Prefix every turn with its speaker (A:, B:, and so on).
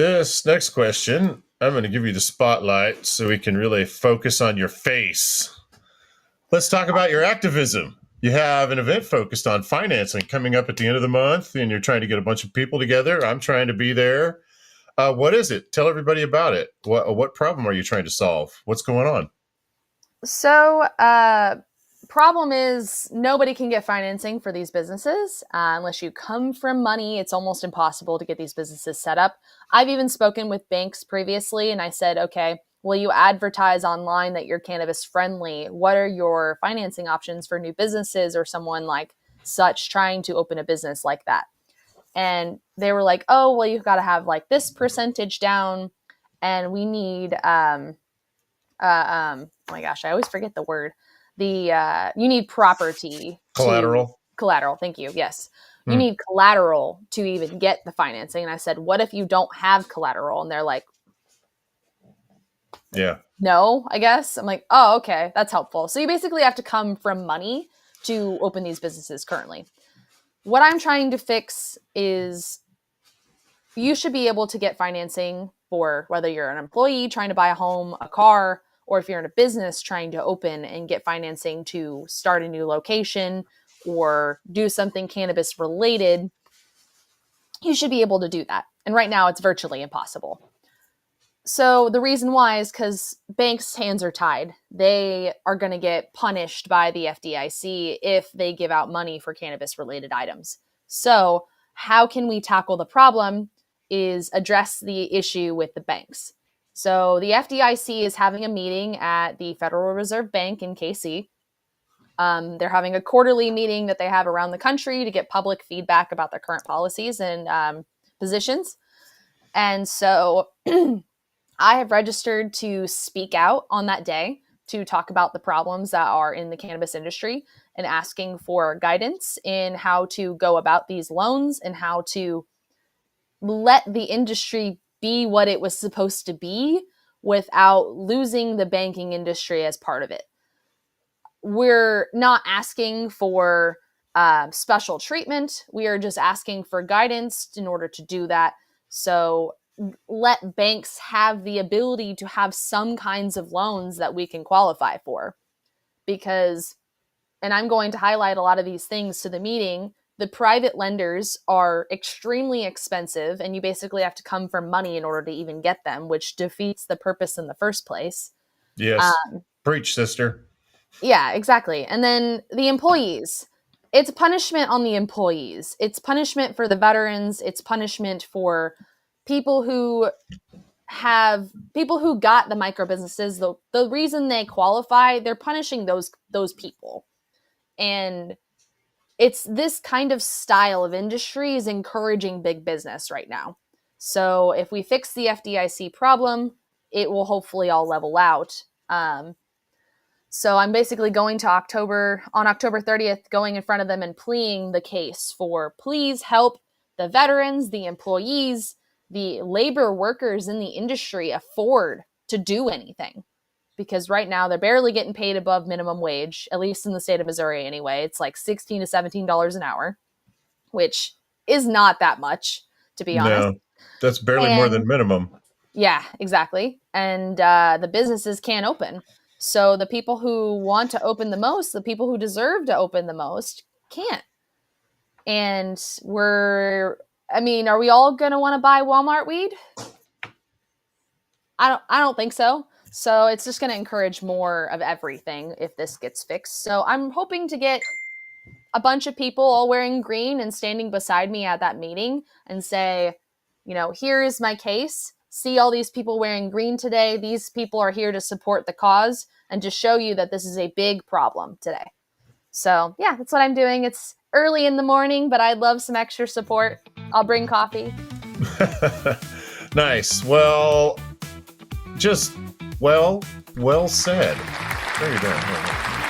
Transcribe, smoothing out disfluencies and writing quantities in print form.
A: This next question, I'm going to give you the spotlight so we can really focus on your face. Let's talk about your activism. You have an event focused on financing coming up at the end of the month, and you're trying to get a bunch of people together. I'm trying to be there. What is it? Tell everybody about it. What problem are you trying to solve? What's going on?
B: So, problem is nobody can get financing for these businesses unless you come from money. It's almost impossible to get these businesses set up. I've even spoken with banks previously, and I said, okay, will you advertise online that you're cannabis friendly? What are your financing options for new businesses or someone like such trying to open a business like that? And they were like, oh, well, you've got to have like this percentage down, and we need oh my gosh, I always forget the word. You need property.
A: Collateral.
B: Collateral. Thank you. Yes. You need collateral to even get the financing. And I said, what if you don't have collateral? And they're like,
A: yeah,
B: no, I guess. I'm like, oh, okay. That's helpful. So you basically have to come from money to open these businesses currently. What I'm trying to fix is you should be able to get financing for whether you're an employee trying to buy a home, a car, or if you're in a business trying to open and get financing to start a new location or do something cannabis related, you should be able to do that. And right now it's virtually impossible. So the reason why is because banks' hands are tied. They are going to get punished by the FDIC if they give out money for cannabis related items. So how can we tackle the problem is address the issue with the banks. So the FDIC is having a meeting at the Federal Reserve Bank in KC. They're having a quarterly meeting that they have around the country to get public feedback about their current policies and positions. And so I have registered to speak out on that day to talk about the problems that are in the cannabis industry and asking for guidance in how to go about these loans and how to let the industry be what it was supposed to be without losing the banking industry as part of it. We're not asking for special treatment. We are just asking for guidance in order to do that. So let banks have the ability to have some kinds of loans that we can qualify for. Because, and I'm going to highlight a lot of these things to the meeting, the private lenders are extremely expensive, and you basically have to come from money in order to even get them, which defeats the purpose in the first place.
A: Yes. Preach, sister.
B: Yeah, exactly. And then the employees. It's punishment on the employees. It's punishment for the veterans. It's punishment for people who got the micro businesses. The reason they qualify, they're punishing those people. And it's this kind of style of industry is encouraging big business right now. So if we fix the FDIC problem, it will hopefully all level out. So I'm basically going to on October 30th, going in front of them and pleading the case for please help the veterans, the employees, the labor workers in the industry afford to do anything. Because right now they're barely getting paid above minimum wage, at least in the state of Missouri anyway. It's like $16 to $17 an hour, which is not that much, to be honest.
A: No, that's barely more than minimum.
B: Yeah, exactly. And the businesses can't open. So the people who want to open the most, the people who deserve to open the most, can't. And are we all going to want to buy Walmart weed? I don't think so. So it's just going to encourage more of everything if this gets fixed. So I'm hoping to get a bunch of people all wearing green and standing beside me at that meeting and say, here is my case. See all these people wearing green today. These people are here to support the cause and to show you that this is a big problem today. So yeah, that's what I'm doing. It's early in the morning, but I'd love some extra support. I'll bring coffee.
A: Nice. Well said. There you go.